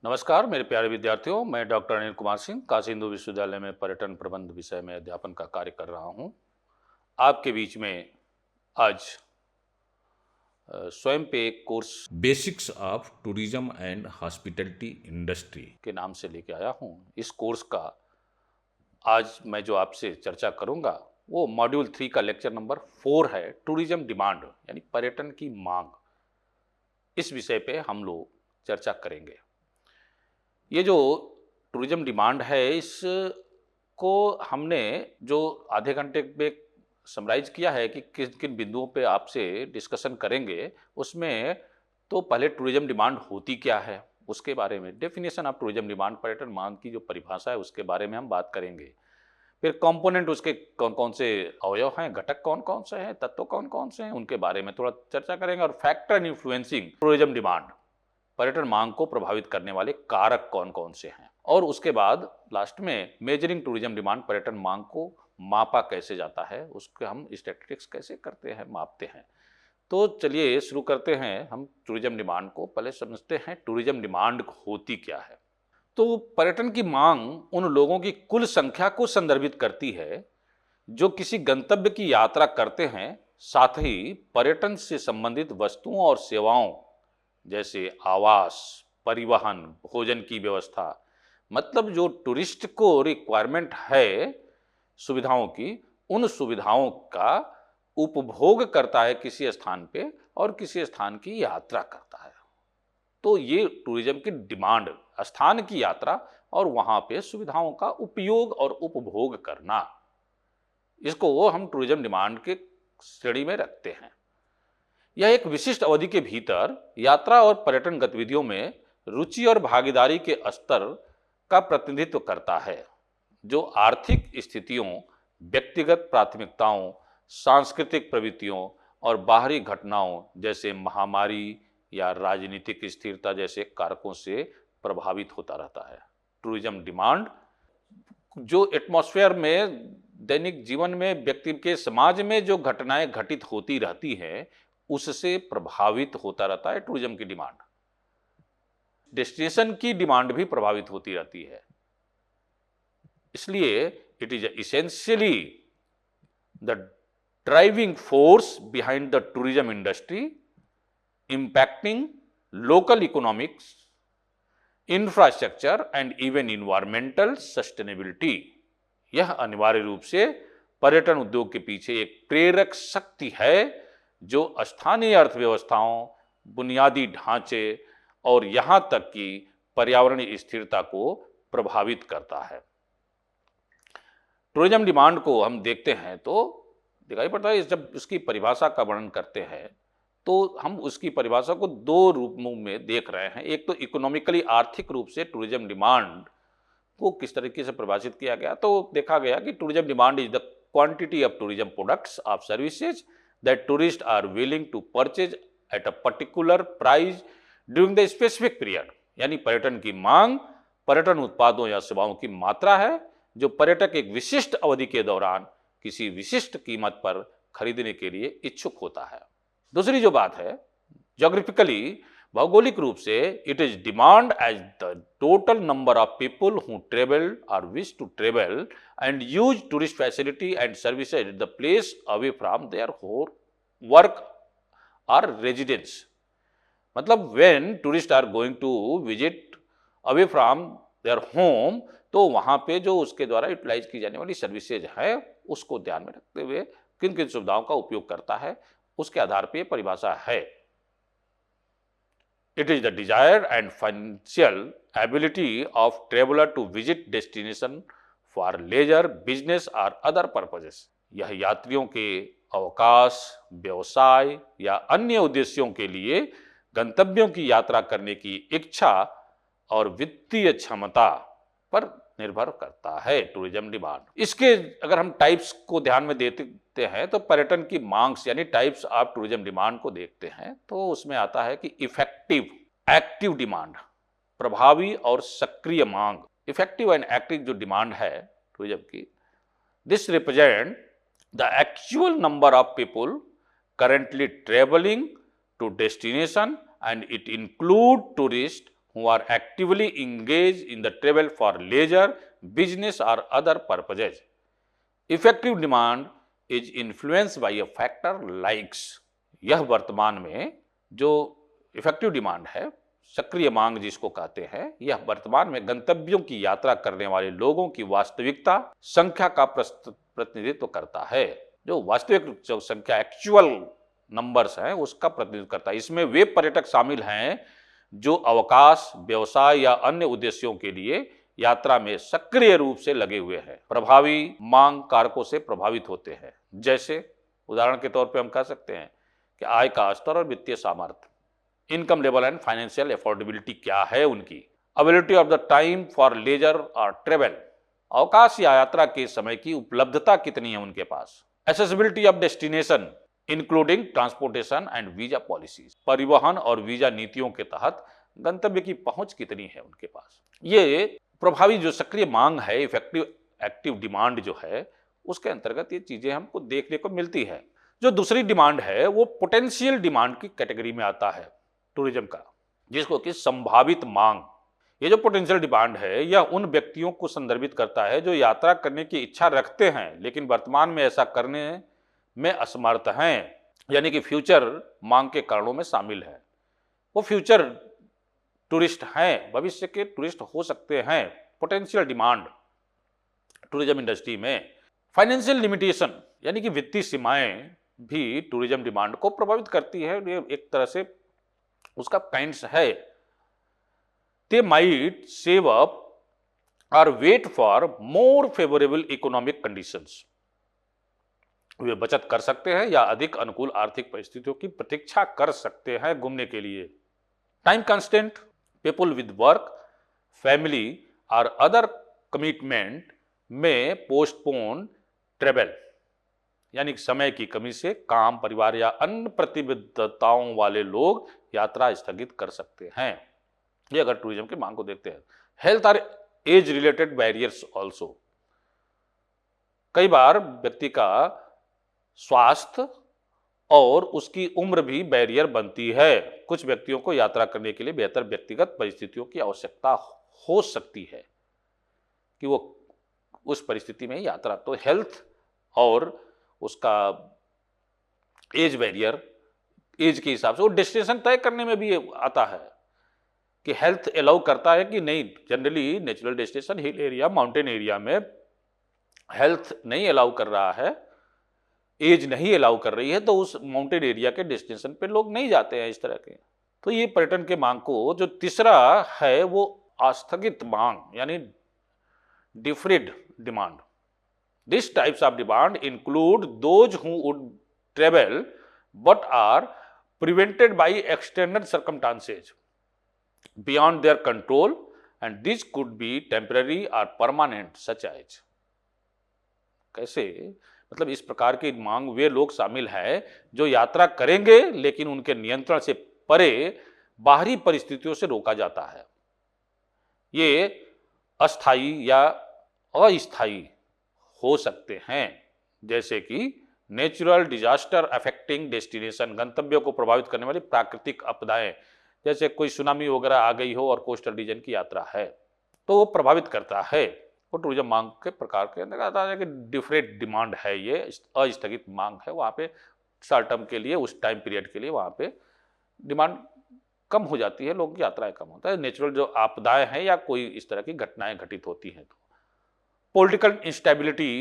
नमस्कार मेरे प्यारे विद्यार्थियों, मैं डॉक्टर अनिल कुमार सिंह काशी हिंदू विश्वविद्यालय में पर्यटन प्रबंध विषय में अध्यापन का कार्य कर रहा हूं। आपके बीच में आज स्वयं पे एक course basics of tourism and hospitality industry के नाम से लेके आया हूं। इस कोर्स का आज मैं जो आपसे चर्चा करूंगा वो मॉड्यूल 3 का लेक्चर नंबर 4 है, टूरिज्म डिमांड यानी पर्यटन की मांग। इस विषय पे हम लोग चर्चा करेंगे। ये जो टूरिज्म डिमांड है इसको हमने जो आधे घंटे में समराइज किया है कि किन किन बिंदुओं पे आपसे डिस्कशन करेंगे, उसमें तो पहले टूरिज्म डिमांड होती क्या है उसके बारे में, डेफिनेशन ऑफ टूरिज्म डिमांड, पर्यटन मांग की जो परिभाषा है उसके बारे में हम बात करेंगे। फिर कंपोनेंट उसके कौन कौन से अवयव हैं, घटक कौन कौन से हैं, तत्व कौन कौन से हैं, उनके बारे में थोड़ा चर्चा करेंगे। और फैक्टर इन्फ्लुएंसिंग टूरिज्म डिमांड, पर्यटन मांग को प्रभावित करने वाले कारक कौन कौन से हैं। और उसके बाद लास्ट में मेजरिंग टूरिज्म डिमांड, पर्यटन मांग को मापा कैसे जाता है, उसके हम स्टैटिस्टिक्स कैसे करते हैं, मापते हैं। तो चलिए शुरू करते हैं। हम टूरिज्म डिमांड को पहले समझते हैं, टूरिज्म डिमांड होती क्या है। तो पर्यटन की मांग उन लोगों की कुल संख्या को संदर्भित करती है जो किसी गंतव्य की यात्रा करते हैं, साथ ही पर्यटन से संबंधित वस्तुओं और सेवाओं जैसे आवास, परिवहन, भोजन की व्यवस्था, मतलब जो टूरिस्ट को रिक्वायरमेंट है सुविधाओं की, उन सुविधाओं का उपभोग करता है किसी स्थान पे और किसी स्थान की यात्रा करता है। तो ये टूरिज्म की डिमांड, स्थान की यात्रा और वहां पे सुविधाओं का उपयोग और उपभोग करना, इसको हम टूरिज्म डिमांड के श्रेणी में रखते हैं। यह एक विशिष्ट अवधि के भीतर यात्रा और पर्यटन गतिविधियों में रुचि और भागीदारी के स्तर का प्रतिनिधित्व करता है, जो आर्थिक स्थितियों, व्यक्तिगत प्राथमिकताओं, सांस्कृतिक प्रवृत्तियों और बाहरी घटनाओं जैसे महामारी या राजनीतिक स्थिरता जैसे कारकों से प्रभावित होता रहता है। टूरिज्म डिमांड जो एटमॉस्फेयर में, दैनिक जीवन में, व्यक्ति के समाज में जो घटनाएं घटित होती रहती हैं उससे प्रभावित होता रहता है। टूरिज्म की डिमांड, डेस्टिनेशन की डिमांड भी प्रभावित होती रहती है। इसलिए it is essentially the driving force behind the tourism industry, impacting local economics, infrastructure and even environmental sustainability. यह अनिवार्य रूप से पर्यटन उद्योग के पीछे एक प्रेरक शक्ति है जो स्थानीय अर्थव्यवस्थाओं, बुनियादी ढांचे और यहां तक कि पर्यावरणीय स्थिरता को प्रभावित करता है। टूरिज्म डिमांड को हम देखते हैं तो दिखाई पड़ता है, जब उसकी परिभाषा का वर्णन करते हैं तो हम उसकी परिभाषा को दो रूपों में देख रहे हैं। एक तो इकोनॉमिकली, आर्थिक रूप से टूरिज्म डिमांड को किस तरीके से परिभाषित किया गया, तो देखा गया कि tourism demand is the quantity of tourism products of services that tourist are willing to purchase at a particular price during the specific period. यानी पर्यटन की मांग पर्यटन उत्पादों या सेवाओं की मात्रा है जो पर्यटक एक विशिष्ट अवधि के दौरान किसी विशिष्ट कीमत पर खरीदने के लिए इच्छुक होता है। दूसरी जो बात है, ज्योग्राफिकली, भौगोलिक रूप से, it is demand as the total number of people who travel और wish to travel and use tourist facility and services at the place away from their work और रेजिडेंस। मतलब when tourist are going to visit away from their home, तो वहां पे जो उसके द्वारा utilise की जाने वाली सर्विसेज है उसको ध्यान में रखते हुए किन किन सुविधाओं का उपयोग करता है, उसके आधार पर परिभाषा है। It is the desire and financial ability of traveller to visit destination for leisure, business और अदर पर्पजेस। यह यात्रियों के अवकाश, व्यवसाय या अन्य उद्देश्यों के लिए गंतव्यों की यात्रा करने की इच्छा और वित्तीय क्षमता पर निर्भर करता है टूरिज्म डिमांड। इसके अगर हम टाइप्स को ध्यान में देते हैं तो पर्यटन की मांग यानी टाइप्स ऑफ टूरिज्म डिमांड को देखते हैं तो उसमें आता है कि इफेक्टिव, एक्टिव डिमांड, प्रभावी और सक्रिय मांग। इफेक्टिव एंड एक्टिव जो डिमांड है टूरिज्म की, this represent the actual number of people currently traveling to destination and it include tourists who are actively engaged in the travel for leisure, business or other purposes. Effective demand is influenced by a factor likes. यह वर्तमान में जो effective demand है, सक्रिय मांग जिसको कहते हैं, यह वर्तमान में गंतव्यों की यात्रा करने वाले लोगों की वास्तविकता संख्या का प्रतिनिधित्व करता है। जो वास्तविक जो संख्या एक्चुअल नंबर्स हैं उसका प्रतिनिधित्व करता है। इसमें वे पर्यटक शामिल हैं जो अवकाश, व्यवसाय या अन्य उद्देश्यों के लिए यात्रा में सक्रिय रूप से लगे हुए हैं, प्रभावी मांग कारकों से प्रभावित होते हैं। जैसे उदाहरण के तौर पे हम कह सकते हैं कि आय का स्तर और वित्तीय सामर्थ्य, income level and financial affordability क्या है उनकी, availability of the time for leisure और ट्रेवल, अवकाश या यात्रा के समय की उपलब्धता कितनी है उनके पास, accessibility of destination including transportation and visa policies, परिवहन और वीजा नीतियों के तहत गंतव्य की पहुंच कितनी है उनके पास। ये प्रभावी जो सक्रिय मांग है, इफेक्टिव एक्टिव डिमांड जो है, उसके अंतर्गत ये चीजें हमको देखने को मिलती है। जो दूसरी डिमांड है वो पोटेंशियल डिमांड की कैटेगरी में आता है टूरिज्म का, जिसको कि संभावित मांग। ये जो पोटेंशियल डिमांड है यह उन व्यक्तियों को संदर्भित करता है जो यात्रा करने की इच्छा रखते हैं लेकिन वर्तमान में ऐसा करने में असमर्थ हैं, यानी कि फ्यूचर मांग के कारणों में शामिल है। वो फ्यूचर टूरिस्ट हैं, भविष्य के टूरिस्ट हो सकते हैं। पोटेंशियल डिमांड टूरिज्म इंडस्ट्री में फाइनेंशियल लिमिटेशन यानी कि वित्तीय सीमाएं भी टूरिज्म डिमांड को प्रभावित करती है। ये एक तरह से उसका काइंड्स है। दे माइट सेव अप और wait for more favourable economic conditions, वे बचत कर सकते हैं या अधिक अनुकूल आर्थिक परिस्थितियों की प्रतीक्षा कर सकते हैं घूमने के लिए। Time constant, people with work, family और अदर कमिटमेंट में पोस्टपोन ट्रेवल, यानी समय की कमी से काम, परिवार या अन्य प्रतिबद्धताओं वाले लोग यात्रा स्थगित कर सकते हैं। ये अगर टूरिज्म की मांग को देखते हैं। हेल्थ और एज रिलेटेड बैरियर्स ऑल्सो, कई बार व्यक्ति का स्वास्थ्य और उसकी उम्र भी बैरियर बनती है। कुछ व्यक्तियों को यात्रा करने के लिए बेहतर व्यक्तिगत परिस्थितियों की आवश्यकता हो सकती है कि वो उस परिस्थिति में यात्रा, तो हेल्थ और उसका एज बैरियर, एज के हिसाब से वो डेस्टिनेशन तय करने में भी आता है कि हेल्थ अलाउ करता है कि नहीं। Generally natural destination, hill area, mountain area में हेल्थ नहीं अलाउ कर रहा है, एज नहीं अलाउ कर रही है, तो उस माउंटेन एरिया के डेस्टिनेशन पे लोग नहीं जाते हैं इस तरह के। तो ये पर्यटन के मांग को, जो तीसरा है वो आस्थगित मांग यानी deferred demand. This types of demand include those who would travel but are prevented by external circumstances beyond their control and this could be temporary और परमानेंट सच एज। कैसे, मतलब इस प्रकार की मांग वे लोग शामिल हैं जो यात्रा करेंगे लेकिन उनके नियंत्रण से परे बाहरी परिस्थितियों से रोका जाता है। ये अस्थायी या अस्थायी हो सकते हैं, जैसे कि नेचुरल डिजास्टर अफेक्टिंग डेस्टिनेशन, गंतव्यों को प्रभावित करने वाली प्राकृतिक आपदाएं, जैसे कोई सुनामी वगैरह आ गई हो और कोस्टल रीजन की यात्रा है तो वो प्रभावित करता है। वो टूरिज्म मांग के प्रकार के अंदर आता है कि डिफरेंट डिमांड है, ये अस्थगित मांग है। वहाँ पे शॉर्ट टर्म के लिए, उस टाइम पीरियड के लिए वहाँ पे डिमांड कम हो जाती है, लोगों की यात्राएं कम होता है। नेचुरल जो आपदाएं हैं या कोई इस तरह की घटनाएं घटित होती हैं तो। पॉलिटिकल इंस्टेबिलिटी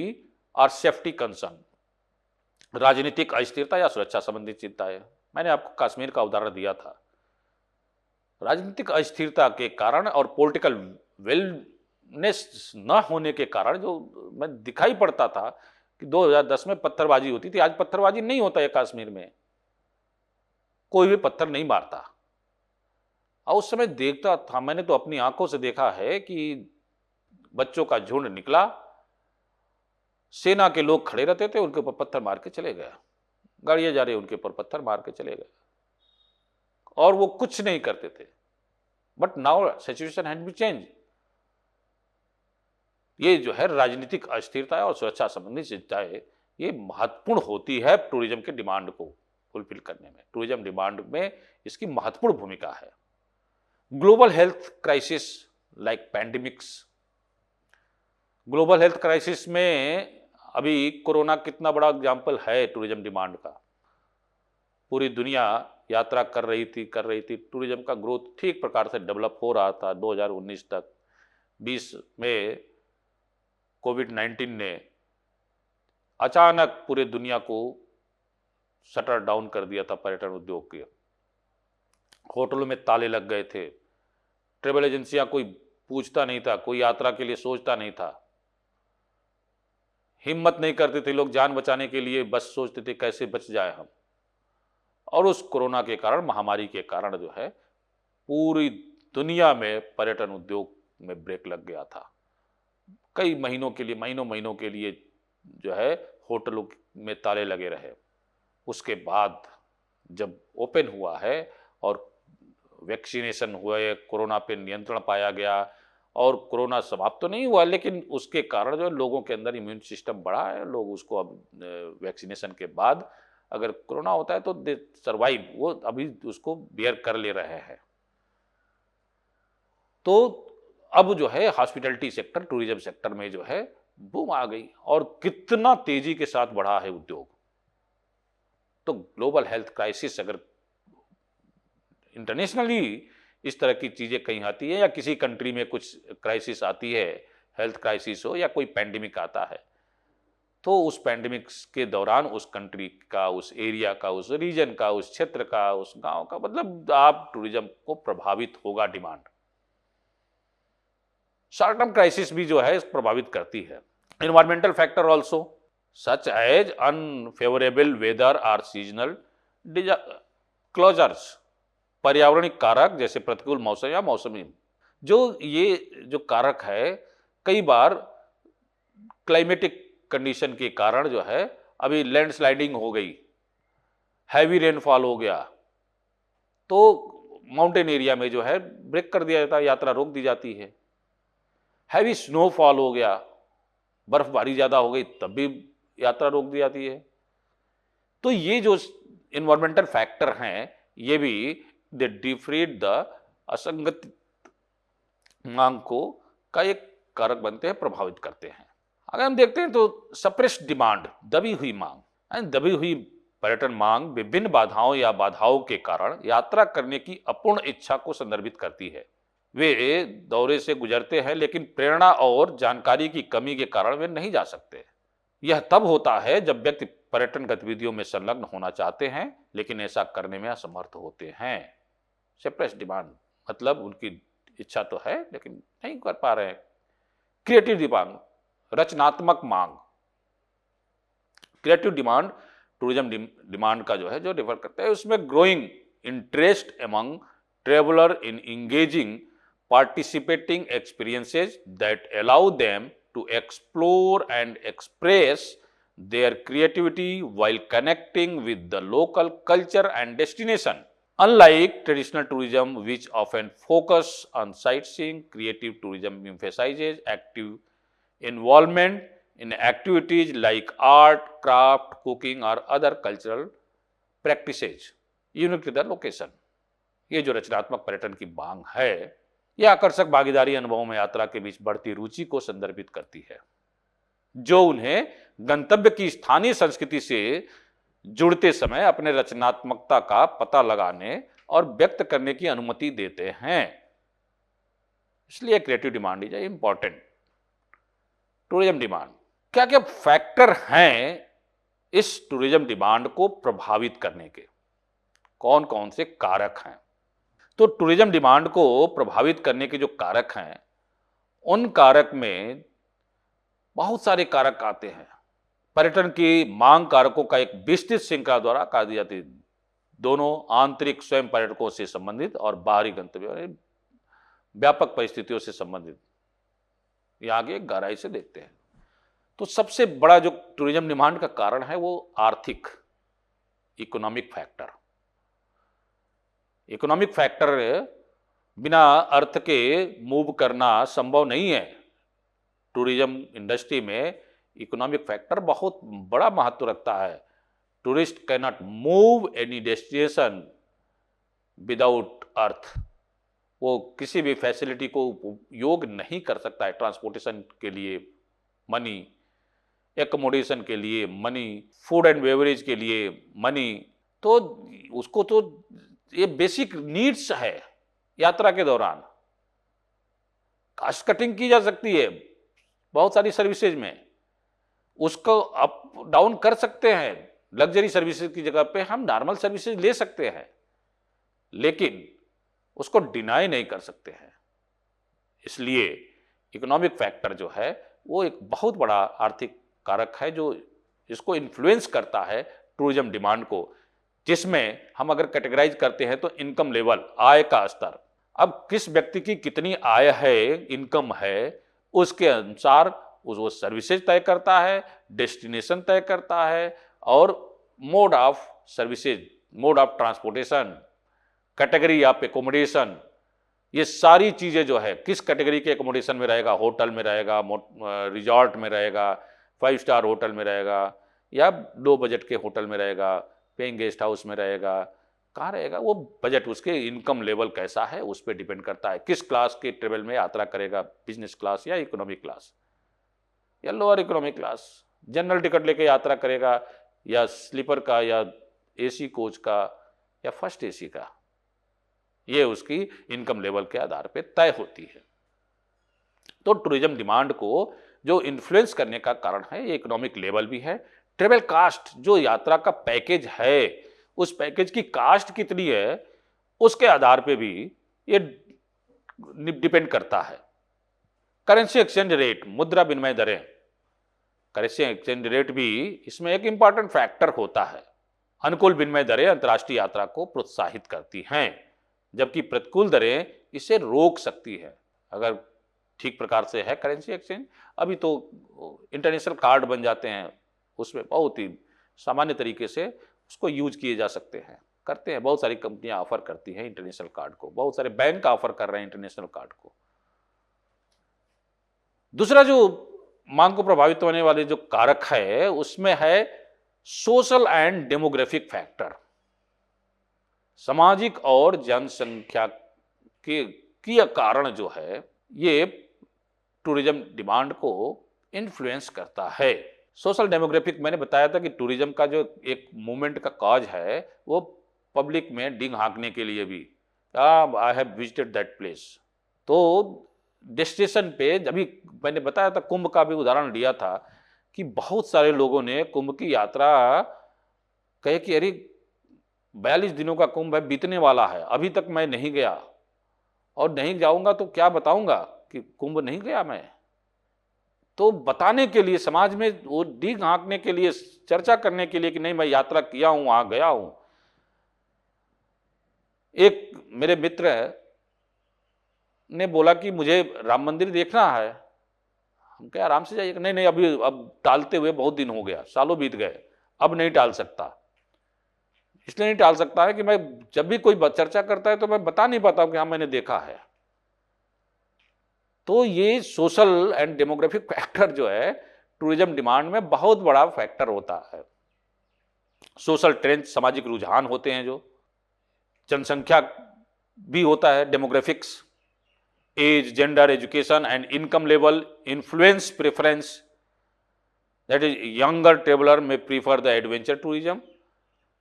और सेफ्टी कंसर्न, राजनीतिक अस्थिरता या सुरक्षा संबंधी चिंताएं। मैंने आपको कश्मीर का उदाहरण दिया था। राजनीतिक अस्थिरता के कारण और पॉलिटिकल वेलनेस न होने के कारण जो मैं दिखाई पड़ता था कि 2010 में पत्थरबाजी होती थी, आज पत्थरबाजी नहीं होता है कश्मीर में, कोई भी पत्थर नहीं मारता। और उस समय देखता था, मैंने तो अपनी आंखों से देखा है कि बच्चों का झुंड निकला, सेना के लोग खड़े रहते थे, उनके ऊपर पत्थर मार के चले गए, गाड़ियां जा रही उनके ऊपर पत्थर मार के चले गए और वो कुछ नहीं करते थे। But now situation had been change. ये जो है राजनीतिक अस्थिरता और सुरक्षा संबंधी चिंताएं, ये महत्वपूर्ण होती है टूरिज्म के डिमांड को फुलफिल करने में। टूरिज्म डिमांड में इसकी महत्वपूर्ण भूमिका है। Global health crisis like pandemics, global health crisis में अभी कोरोना कितना बड़ा एग्जाम्पल है टूरिज्म डिमांड का। पूरी दुनिया यात्रा कर रही थी, टूरिज्म का ग्रोथ ठीक प्रकार से डेवलप हो रहा था 2019 तक। 20 में कोविड-19 ने अचानक पूरे दुनिया को शटर डाउन कर दिया था पर्यटन उद्योग के। होटलों में ताले लग गए थे, ट्रेवल एजेंसियां कोई पूछता नहीं था, कोई यात्रा के लिए सोचता नहीं था, हिम्मत नहीं करते थे लोग जान बचाने के लिए, बस सोचते थे कैसे बच जाए हम। और उस कोरोना के कारण, महामारी के कारण जो है पूरी दुनिया में पर्यटन उद्योग में ब्रेक लग गया था। कई महीनों के लिए, महीनों के लिए जो है होटलों में ताले लगे रहे। उसके बाद जब ओपन हुआ है और वैक्सीनेशन हुए, कोरोना पे नियंत्रण पाया गया और कोरोना समाप्त तो नहीं हुआ, लेकिन उसके कारण जो लोगों के अंदर इम्यून सिस्टम बढ़ा है, लोग उसको अब वैक्सीनेशन के बाद अगर कोरोना होता है तो दे सर्वाइव, वो अभी उसको बियर कर ले रहे हैं। तो अब जो है हॉस्पिटैलिटी सेक्टर, टूरिज्म सेक्टर में जो है बूम आ गई और कितना तेजी के साथ बढ़ा है उद्योग। तो ग्लोबल हेल्थ क्राइसिस अगर इंटरनेशनली इस तरह की चीजें कहीं आती है या किसी कंट्री में कुछ क्राइसिस आती है, हेल्थ क्राइसिस हो या कोई पैंडेमिक आता है, तो उस पैंडेमिक्स के दौरान उस कंट्री का, उस एरिया का, उस रीजन का, उस क्षेत्र का, उस गांव का, मतलब आप टूरिज्म को प्रभावित होगा डिमांड। शॉर्ट टर्म क्राइसिस भी जो है प्रभावित करती है। Environmental factor also such as unfavourable weather or seasonal closures, पर्यावरणीय कारक जैसे प्रतिकूल मौसम या मौसमी, जो कारक है, कई बार क्लाइमेटिक कंडीशन के कारण जो है अभी लैंडस्लाइडिंग हो गई, हैवी रेनफॉल हो गया, तो माउंटेन एरिया में जो है ब्रेक कर दिया जाता है, यात्रा रोक दी जाती है। हैवी स्नोफॉल हो गया, बर्फबारी ज्यादा हो गई, तब भी यात्रा रोक दी जाती है। तो ये जो इन्वायरमेंटल फैक्टर हैं, ये भी दे डिफरेट द असंगत मांग को का एक कारक बनते हैं, प्रभावित करते हैं। अगर हम देखते हैं तो सप्रेस्ड डिमांड, दबी हुई मांग, दबी हुई पर्यटन मांग विभिन्न बाधाओं या बाधाओं के कारण यात्रा करने की अपूर्ण इच्छा को संदर्भित करती है। वे दौरे से गुजरते हैं लेकिन प्रेरणा और जानकारी की कमी के कारण वे नहीं जा सकते। यह तब होता है जब व्यक्ति पर्यटन गतिविधियों में संलग्न होना चाहते हैं लेकिन ऐसा करने में असमर्थ होते हैं। सप्रेस्ड डिमांड मतलब उनकी इच्छा तो है लेकिन नहीं कर पा रहे हैं। क्रिएटिव डिमांड, रचनात्मक मांग। क्रिएटिव डिमांड टूरिज्म डिमांड का जो है जो रिफर करता है, उसमें growing interest among traveller in engaging participating experiences that allow them to explore and express their creativity while connecting with the local culture and destination. Unlike traditional tourism, which often focus on sightseeing, creative tourism emphasizes active involvement in activities like art, craft, cooking or other cultural practices unique to the location. ये जो रचनात्मक पर्यटन की मांग है, यह आकर्षक भागीदारी अनुभवों में यात्रा के बीच बढ़ती रुचि को संदर्भित करती है, जो उन्हें गंतव्य की स्थानीय संस्कृति से जुड़ते समय अपने रचनात्मकता का पता लगाने और व्यक्त करने की अनुमति देते हैं। इसलिए creative demand is important. Tourism demand, क्या क्या फैक्टर हैं इस टूरिज्म डिमांड को प्रभावित करने के, कौन कौन से कारक हैं? तो टूरिज्म डिमांड को प्रभावित करने के जो कारक हैं, उन कारक में बहुत सारे कारक आते हैं। पर्यटन की मांग कारकों का एक विस्तृत श्रृंखला द्वारा कहा दी जाती है, दोनों आंतरिक स्वयं पर्यटकों से संबंधित और बाहरी गंतव्य व्यापक परिस्थितियों से संबंधित। यह आगे गहराई से देखते हैं। तो सबसे बड़ा जो टूरिज्म डिमांड का कारण है वो आर्थिक, इकोनॉमिक फैक्टर। इकोनॉमिक फैक्टर बिना अर्थ के मूव करना संभव नहीं है। टूरिज्म इंडस्ट्री में इकोनॉमिक फैक्टर बहुत बड़ा महत्व रखता है। Tourist can not move any destination without अर्थ। वो किसी भी फैसिलिटी को उपयोग नहीं कर सकता है, ट्रांसपोर्टेशन के लिए मनी, एकोमोडेशन के लिए मनी, फूड एंड बेवरेज के लिए मनी, तो उसको तो ये बेसिक नीड्स है। यात्रा के दौरान कास्ट कटिंग की जा सकती है बहुत सारी सर्विसेज में, उसको अप डाउन कर सकते हैं, लग्जरी सर्विसेज की जगह पे हम नॉर्मल सर्विसेज ले सकते हैं, लेकिन उसको डिनाई नहीं कर सकते हैं। इसलिए इकोनॉमिक फैक्टर जो है वो एक बहुत बड़ा आर्थिक कारक है जो इसको इन्फ्लुएंस करता है टूरिज्म डिमांड को, जिसमें हम अगर कैटेगराइज करते हैं तो इनकम लेवल, आय का स्तर। अब किस व्यक्ति की कितनी आय है, इनकम है, उसके अनुसार वो सर्विसेज तय करता है, डेस्टिनेशन तय करता है, और mode of services, mode of transportation, category of accommodation, ये सारी चीज़ें जो है किस कैटेगरी के एकोमोडेशन में रहेगा, होटल में रहेगा, रिजॉर्ट में रहेगा, 5 स्टार होटल में रहेगा, या लो बजट के होटल में रहेगा, पेइंग गेस्ट हाउस में रहेगा, कहाँ रहेगा, वो बजट, उसके इनकम लेवल कैसा है उस पर डिपेंड करता है। किस क्लास के ट्रेवल में यात्रा करेगा, बिजनेस क्लास या इकोनॉमिक क्लास या lower economic class, general ticket लेके यात्रा करेगा या स्लीपर का या एसी कोच का या फर्स्ट एसी का, ये उसकी इनकम लेवल के आधार पे तय होती है। तो टूरिज्म डिमांड को जो इन्फ्लुएंस करने का कारण है ये इकोनॉमिक लेवल भी है। ट्रेवल कास्ट, जो यात्रा का पैकेज है, उस पैकेज की कास्ट कितनी है उसके आधार पे भी ये डिपेंड करता है। करेंसी एक्सचेंज रेट, मुद्रा विनिमय दरें, करेंसी एक्सचेंज रेट भी इसमें एक इंपॉर्टेंट फैक्टर होता है। अनुकूल विनिमय दरें अंतर्राष्ट्रीय यात्रा को प्रोत्साहित करती हैं, जबकि प्रतिकूल दरें इसे रोक सकती है अगर ठीक प्रकार से है करेंसी एक्सचेंज। अभी तो इंटरनेशनल कार्ड बन जाते हैं, उसमें बहुत ही सामान्य तरीके से उसको यूज किए जा सकते हैं, करते हैं। बहुत सारी कंपनियां ऑफर करती हैं इंटरनेशनल कार्ड को, बहुत सारे बैंक ऑफर कर रहे हैं इंटरनेशनल कार्ड को। दूसरा जो मांग को प्रभावित होने वाले जो कारक है उसमें है सोशल एंड डेमोग्राफिक फैक्टर। सामाजिक और जनसंख्या के कारण जो है ये टूरिज्म डिमांड को इन्फ्लुएंस करता है। सोशल डेमोग्राफिक, मैंने बताया था कि टूरिज्म का जो एक मूवमेंट का कॉज है वो पब्लिक में डिंग हाँकने के लिए भी, आई हैव विजिटेड दैट प्लेस। तो डेस्टिनेशन पे, अभी मैंने बताया था, कुंभ का भी उदाहरण लिया था कि बहुत सारे लोगों ने कुंभ की यात्रा कहे कि अरे 42 दिनों का कुंभ है, बीतने वाला है, अभी तक मैं नहीं गया और नहीं जाऊंगा तो क्या बताऊंगा कि कुंभ नहीं गया मैं। तो बताने के लिए, समाज में वो डीग हाँकने के लिए, चर्चा करने के लिए कि नहीं मैं यात्रा किया हूं, वहां गया हूं। एक मेरे मित्र ने बोला कि मुझे राम मंदिर देखना है। हम क्या, आराम से जाइए। नहीं नहीं, अभी अब टालते हुए बहुत दिन हो गया, सालों बीत गए, अब नहीं टाल सकता। इसलिए नहीं टाल सकता है कि मैं जब भी कोई चर्चा करता है तो मैं बता नहीं पाता हूं कि हाँ मैंने देखा है। तो ये सोशल एंड डेमोग्राफिक फैक्टर जो है टूरिज्म डिमांड में बहुत बड़ा फैक्टर होता है। सोशल ट्रेंड, सामाजिक रुझान होते हैं, जो जनसंख्या भी होता है, demographics, age, gender, education and income level influence preference. That is younger traveller may prefer the adventure tourism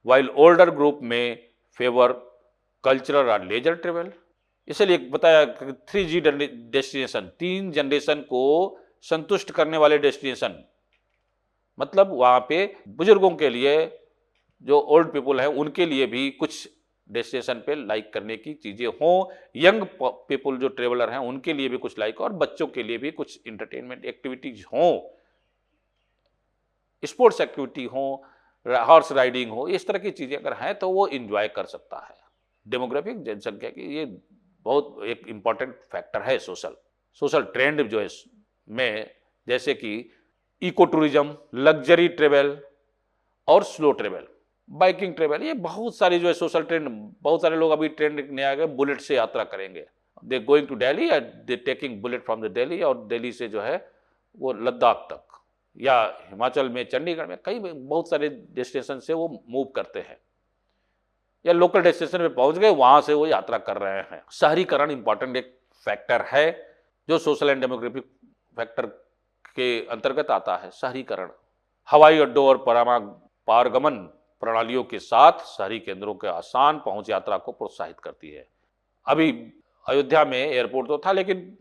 while older group may favor cultural और लेजर ट्रेवल। इसलिए बताया कि 3G डेस्टिनेशन, 3 जनरेशन को संतुष्ट करने वाले डेस्टिनेशन, मतलब वहाँ पे बुजुर्गों के लिए, जो ओल्ड पीपल हैं उनके लिए भी कुछ डेस्टिनेशन पे लाइक करने की चीज़ें हों, यंग पीपल जो ट्रेवलर हैं उनके लिए भी कुछ लाइक, और बच्चों के लिए भी कुछ इंटरटेनमेंट एक्टिविटीज हों, स्पोर्ट्स एक्टिविटी हों, हॉर्स राइडिंग हो, इस तरह की चीज़ें अगर हैं तो वो इंजॉय कर सकता है। डेमोग्राफिक, जनसंख्या की, ये बहुत एक इम्पॉर्टेंट फैक्टर है। सोशल ट्रेंड जो है में, जैसे कि इको टूरिज्म, लग्जरी ट्रेवल और स्लो ट्रेवल, बाइकिंग ट्रेवल, ये बहुत सारी जो है सोशल ट्रेंड। बहुत सारे लोग अभी ट्रेंड नया आ गया, बुलेट से यात्रा करेंगे, they going to Delhi, they taking bullet from the Delhi, और दिल्ली से जो है वो लद्दाख तक, या हिमाचल में, चंडीगढ़ में, कई बहुत सारे डेस्टिनेशन से वो मूव करते हैं। या लोकल डेस्टिनेशन पे पहुंच गए, वहां से वो यात्रा कर रहे हैं। शहरीकरण इंपॉर्टेंट एक फैक्टर है जो सोशल एंड डेमोग्राफिक फैक्टर के अंतर्गत आता है। शहरीकरण हवाई अड्डों और पारगमन प्रणालियों के साथ शहरी केंद्रों के आसान पहुंच यात्रा को प्रोत्साहित करती है। अभी अयोध्या में एयरपोर्ट तो था लेकिन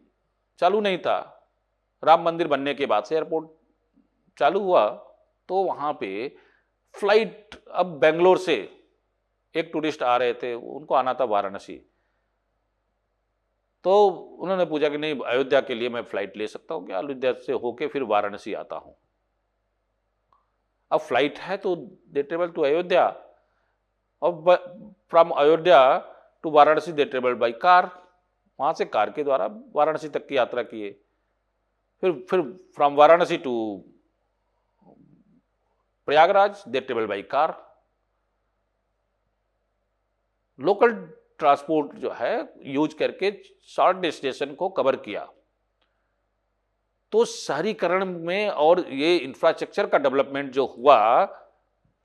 चालू नहीं था। राम मंदिर बनने के बाद से एयरपोर्ट चालू हुआ, तो वहां पे फ्लाइट, अब बेंगलोर से एक टूरिस्ट आ रहे थे, उनको आना था वाराणसी, तो उन्होंने पूछा कि नहीं अयोध्या के लिए मैं फ्लाइट ले सकता हूँ क्या, अयोध्या से होके फिर वाराणसी आता हूँ। अब फ्लाइट है तो दे ट्रेवल टू अयोध्या, और from Ayodhya to Varanasi they travel by car, वहां से कार के द्वारा वाराणसी तक की यात्रा किए। फिर from Varanasi to Prayagraj they travel by car. Local transport जो है यूज करके शॉर्ट डेस्टिनेशन को कवर किया। तो शहरीकरण में और ये इंफ्रास्ट्रक्चर का डेवलपमेंट जो हुआ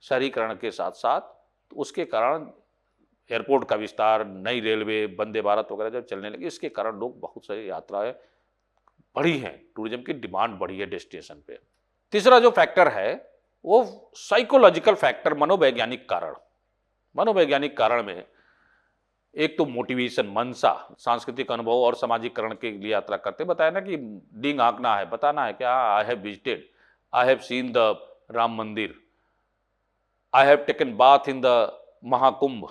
शहरीकरण के साथ साथ, तो उसके कारण एयरपोर्ट का विस्तार, नई रेलवे, वंदे भारत वगैरह जब चलने लगी, इसके कारण लोग बहुत सारी यात्राएं बढ़ी हैं, टूरिज्म की डिमांड बढ़ी है डेस्टिनेशन पे। तीसरा जो फैक्टर है वो साइकोलॉजिकल फैक्टर, मनोवैज्ञानिक कारण। मनोवैज्ञानिक कारण में एक तो मोटिवेशन, मनसा, सांस्कृतिक अनुभव और सामाजिकरण के लिए यात्रा करते, बताया ना कि डींग आंकना है, बताना है क्या I have visited, I have seen the Ram Mandir, I have taken bath in the Mahakumbh.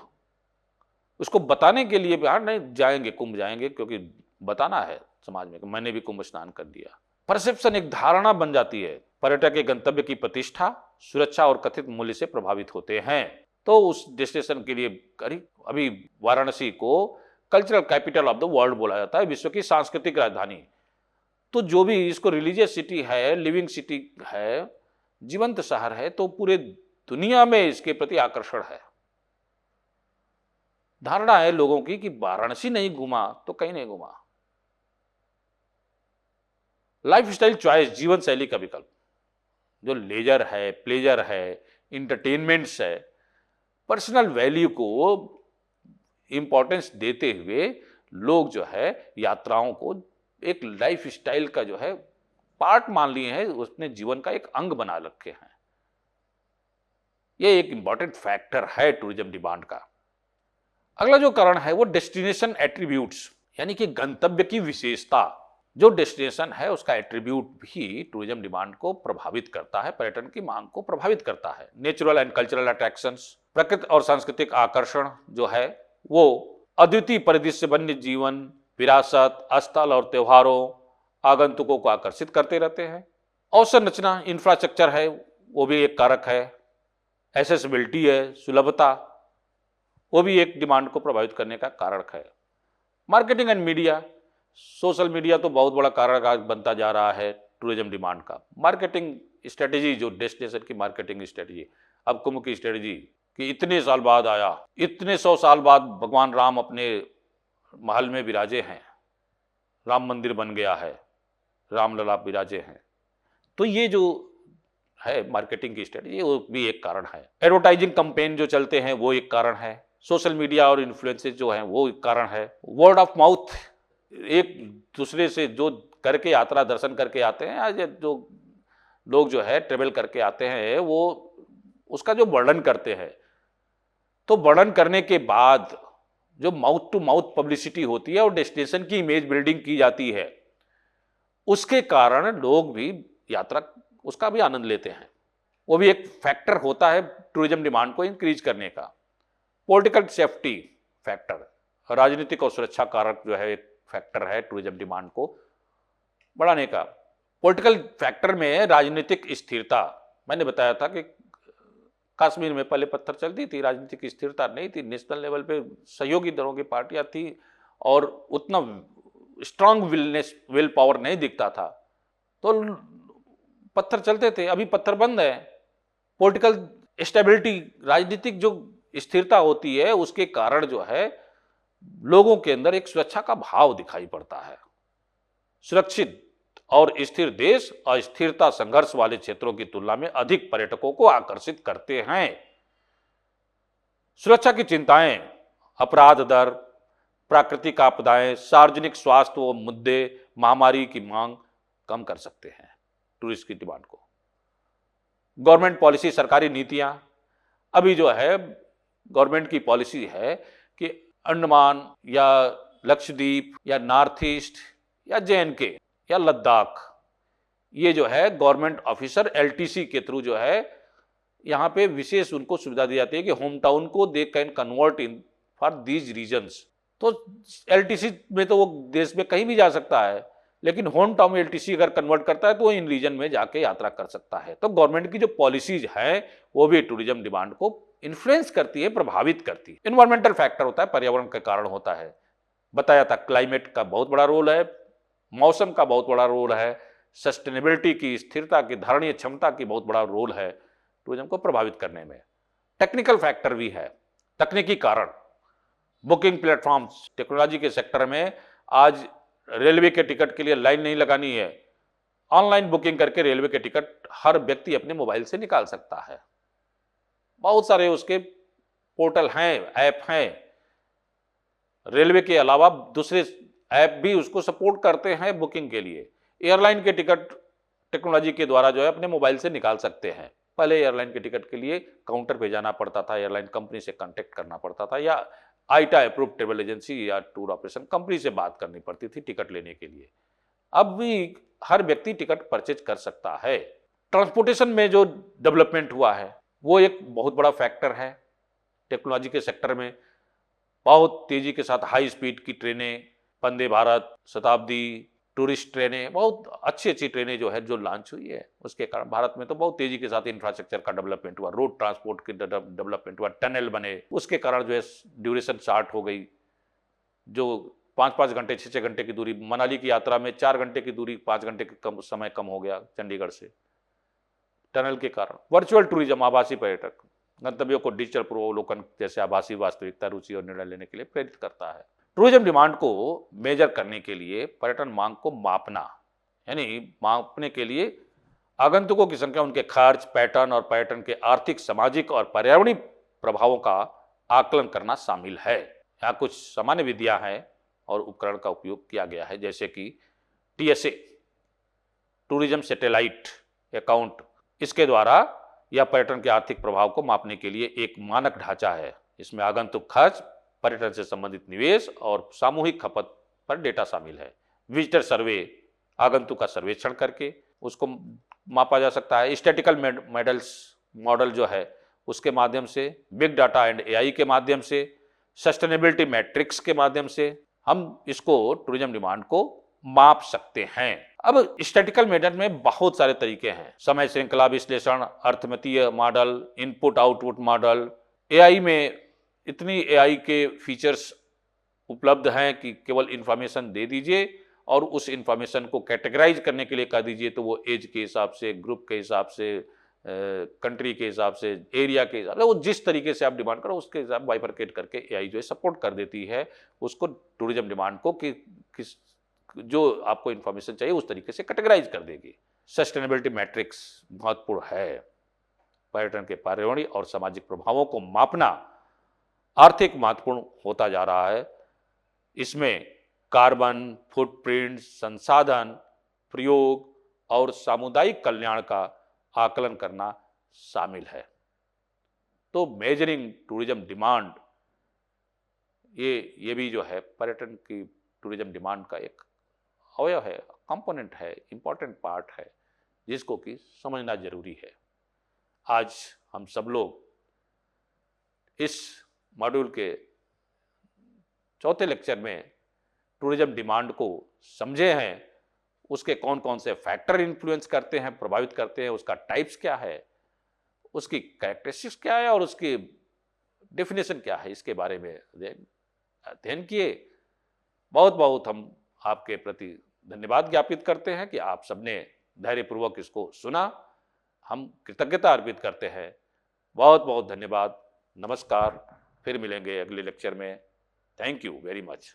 उसको बताने के लिए भी, हाँ नहीं जाएंगे, कुंभ जाएंगे, क्योंकि बताना है समाज में कि मैंने भी कुंभ स्नान कर दिया। परसेप्शन, एक धारणा बन जाती है। पर्यटक के गंतव्य की प्रतिष्ठा, सुरक्षा और कथित मूल्य से प्रभावित होते हैं। तो उस डेस्टिनेशन के लिए करीब, अभी वाराणसी को cultural capital of the world बोला जाता है, विश्व की सांस्कृतिक राजधानी। तो जो भी इसको रिलीजियस सिटी है, लिविंग सिटी है, जीवंत शहर है, तो पूरे दुनिया में इसके प्रति आकर्षण है। धारणा है लोगों की कि वाराणसी नहीं घूमा तो कहीं नहीं घूमा। लाइफस्टाइल चॉइस, जीवन शैली का विकल्प, जो लेजर है, प्लेजर है, इंटरटेनमेंट्स है, पर्सनल वैल्यू को इंपॉर्टेंस देते हुए लोग जो है यात्राओं को एक लाइफ स्टाइल का जो है पार्ट मान लिए हैं, उसने जीवन का एक अंग बना रखे हैं। यह एक इंपॉर्टेंट फैक्टर है टूरिज्म डिमांड का। अगला जो कारण है वो डेस्टिनेशन एट्रीब्यूट्स, यानी कि गंतव्य की विशेषता। जो डेस्टिनेशन है उसका एट्रीब्यूट भी टूरिज्म डिमांड को प्रभावित करता है, पर्यटन की मांग को प्रभावित करता है। नेचुरल एंड कल्चरल अट्रैक्शंस, प्रकृति और सांस्कृतिक आकर्षण जो है वो अद्वितीय परिदृश्य, वन्य जीवन, विरासत, स्थल और त्योहारों आगंतुकों को आकर्षित करते रहते हैं। अवसंरचना, इंफ्रास्ट्रक्चर है वो भी एक कारक है। एसेसिबिलिटी है, सुलभता, वो भी एक डिमांड को प्रभावित करने का कारक है। Marketing and media, social media तो बहुत बड़ा कारक आज बनता जा रहा है टूरिज्म डिमांड का। मार्केटिंग स्ट्रेटेजी, जो डेस्टिनेशन की मार्केटिंग स्ट्रेटेजी, अब कुंभ की स्ट्रेटेजी कि इतने साल बाद आया, इतने 100 साल बाद भगवान राम अपने महल में विराजे हैं, राम मंदिर बन गया है, रामलला विराजे हैं। तो ये जो है मार्केटिंग की स्ट्रेटेजी, वो भी एक कारण है। एडवर्टाइजिंग कैंपेन जो चलते हैं वो एक कारण है। सोशल मीडिया और इन्फ्लुएंसेस जो हैं वो एक कारण है। वर्ड ऑफ माउथ, एक दूसरे से जो करके यात्रा, दर्शन करके आते हैं, आज जो लोग जो है ट्रेवल करके आते हैं वो उसका जो वर्णन करते हैं, तो वर्णन करने के बाद जो माउथ टू माउथ पब्लिसिटी होती है और डेस्टिनेशन की इमेज बिल्डिंग की जाती है, उसके कारण लोग भी यात्रा उसका भी आनंद लेते हैं। वो भी एक फैक्टर होता है टूरिज्म डिमांड को इंक्रीज करने का। पॉलिटिकल सेफ्टी फैक्टर, राजनीतिक और सुरक्षा कारक जो है एक फैक्टर है टूरिज्म डिमांड को बढ़ाने का। पॉलिटिकल फैक्टर में राजनीतिक स्थिरता, मैंने बताया था कि कश्मीर में पहले पत्थर चलती थी, राजनीतिक स्थिरता नहीं थी, नेशनल लेवल पे सहयोगी दलों की पार्टियां थी और उतना स्ट्रांग विल पावर नहीं दिखता था, तो पत्थर चलते थे। अभी पत्थर बंद है। पॉलिटिकल स्टेबिलिटी, राजनीतिक जो स्थिरता होती है उसके कारण जो है लोगों के अंदर एक सुरक्षा का भाव दिखाई पड़ता है। सुरक्षित और स्थिर देश अस्थिरता, संघर्ष वाले क्षेत्रों की तुलना में अधिक पर्यटकों को आकर्षित करते हैं। सुरक्षा की चिंताएं, अपराध दर, प्राकृतिक आपदाएं, सार्वजनिक स्वास्थ्य व मुद्दे, महामारी की मांग कम कर सकते हैं टूरिस्ट की डिमांड को। गवर्नमेंट पॉलिसी, सरकारी नीतियां, अभी जो है गवर्नमेंट की पॉलिसी है कि अंडमान या लक्षद्वीप या नॉर्थ ईस्ट या जेएनके या लद्दाख, ये जो है गवर्नमेंट ऑफिसर एलटीसी के थ्रू जो है यहाँ पे विशेष उनको सुविधा दी जाती है कि होम टाउन को they can convert in for these reasons. तो एलटीसी में तो वो देश में कहीं भी जा सकता है, लेकिन होम टाउन में एलटीसी अगर कन्वर्ट करता है तो वो इन रीजन में जाके यात्रा कर सकता है। तो गवर्नमेंट की जो पॉलिसीज हैं वो भी टूरिज्म डिमांड को इन्फ्लुएंस करती है, प्रभावित करती है। इन्वायरमेंटल फैक्टर होता है, पर्यावरण के कारण होता है। बताया था क्लाइमेट का बहुत बड़ा रोल है, मौसम का बहुत बड़ा रोल है, सस्टेनेबिलिटी की, स्थिरता की, धारणीय क्षमता की बहुत बड़ा रोल है टूरिज्म को प्रभावित करने में। टेक्निकल फैक्टर भी है, तकनीकी कारण। बुकिंग प्लेटफॉर्म्स, टेक्नोलॉजी के सेक्टर में आज रेलवे के टिकट के लिए लाइन नहीं लगानी है, ऑनलाइन बुकिंग करके रेलवे के टिकट हर व्यक्ति अपने मोबाइल से निकाल सकता है। बहुत सारे उसके पोर्टल हैं, ऐप हैं। रेलवे के अलावा दूसरे ऐप भी उसको सपोर्ट करते हैं बुकिंग के लिए। एयरलाइन के टिकट टेक्नोलॉजी के द्वारा जो है अपने मोबाइल से निकाल सकते हैं। पहले एयरलाइन के टिकट के लिए काउंटर पे जाना पड़ता था, एयरलाइन कंपनी से कांटेक्ट करना पड़ता था, या आईटा अप्रूव ट्रेवल एजेंसी या टूर ऑपरेशन कंपनी से बात करनी पड़ती थी टिकट लेने के लिए। अब भी हर व्यक्ति टिकट परचेज कर सकता है। ट्रांसपोर्टेशन में जो डेवलपमेंट हुआ है वो एक बहुत बड़ा फैक्टर है। टेक्नोलॉजी के सेक्टर में बहुत तेजी के साथ हाई स्पीड की ट्रेनें, वंदे भारत, शताब्दी, टूरिस्ट ट्रेनें, बहुत अच्छी अच्छी ट्रेनें जो है जो लॉन्च हुई है, उसके कारण भारत में तो बहुत तेजी के साथ इंफ्रास्ट्रक्चर का डेवलपमेंट हुआ, रोड ट्रांसपोर्ट की डेवलपमेंट हुआ, टनल बने, उसके कारण जो है ड्यूरेशन शार्ट हो गई। जो 5-5 घंटे 6-6 घंटे की दूरी, मनाली की यात्रा में 4 घंटे की दूरी 5 घंटे के कम समय कम हो गया चंडीगढ़ से, टनल के कारण। वर्चुअल टूरिज्म, आभासी पर्यटक गंतव्यों को डिजिटल पूर्वावलोकन जैसे आभासी वास्तविकता, रुचि और निर्णय लेने के लिए प्रेरित करता है। टूरिज्म डिमांड को मेजर करने के लिए पर्यटन मांग को मापना, यानी मापने के लिए आगंतुकों की संख्या, उनके खर्च, पैटर्न और पर्यटन के आर्थिक, सामाजिक और पर्यावरणीय प्रभावों का आकलन करना शामिल है। यहाँ कुछ सामान्य विधियां हैं और उपकरण का उपयोग किया गया है, जैसे कि टीएसए, टूरिज्म सैटेलाइट अकाउंट। इसके द्वारा यह पर्यटन के आर्थिक प्रभाव को मापने के लिए एक मानक ढांचा है। इसमें आगंतुक खर्च, पर्यटन से संबंधित निवेश और सामूहिक खपत पर डेटा शामिल है। विजिटर सर्वे, आगंतुक का सर्वेक्षण करके उसको मापा जा सकता है। स्टैटिकल मॉडल जो है उसके माध्यम से, बिग डाटा एंड एआई के माध्यम से, सस्टेनेबिलिटी मैट्रिक्स के माध्यम से हम इसको टूरिज्म डिमांड को माप सकते हैं। अब स्टैटिकल मेथड में बहुत सारे तरीके हैं, समय श्रृंखला विश्लेषण, अर्थमितीय model, input output model. AI में इतनी एआई के फीचर्स उपलब्ध हैं कि केवल इंफॉर्मेशन दे दीजिए और उस इंफॉर्मेशन को कैटेगराइज करने के लिए कह दीजिए तो वो एज के हिसाब से, ग्रुप के हिसाब से, कंट्री के हिसाब से, एरिया के हिसाब से, वो जिस तरीके से आप डिमांड करो उसके हिसाब बाइफरकेट करके एआई जो है सपोर्ट कर देती है उसको, टूरिज्म डिमांड को कि किस जो आपको इंफॉर्मेशन चाहिए उस तरीके से कैटेगराइज कर देगी। सस्टेनेबिलिटी मैट्रिक्स महत्वपूर्ण है। पर्यटन के पर्यावरणीय और सामाजिक प्रभावों को मापना आर्थिक महत्वपूर्ण होता जा रहा है। इसमें कार्बन फुटप्रिंट, संसाधन प्रयोग और सामुदायिक कल्याण का आकलन करना शामिल है। तो मेजरिंग टूरिज्म डिमांड, ये भी जो है पर्यटन की टूरिज्म डिमांड का एक अवयव है, कंपोनेंट है, इंपॉर्टेंट पार्ट है, जिसको कि समझना जरूरी है। आज हम सब लोग इस मॉड्यूल के चौथे लेक्चर में टूरिज्म डिमांड को समझे हैं, उसके कौन कौन से फैक्टर इन्फ्लुएंस करते हैं, प्रभावित करते हैं, उसका टाइप्स क्या है, उसकी कैरेक्टरिस्टिक्स क्या है और उसकी डेफिनेशन क्या है, इसके बारे में अध्ययन किए। बहुत बहुत हम आपके प्रति धन्यवाद ज्ञापित करते हैं कि आप सबने धैर्यपूर्वक इसको सुना। हम कृतज्ञता अर्पित करते हैं। बहुत बहुत धन्यवाद। नमस्कार। फिर मिलेंगे अगले लेक्चर में। Thank you very much.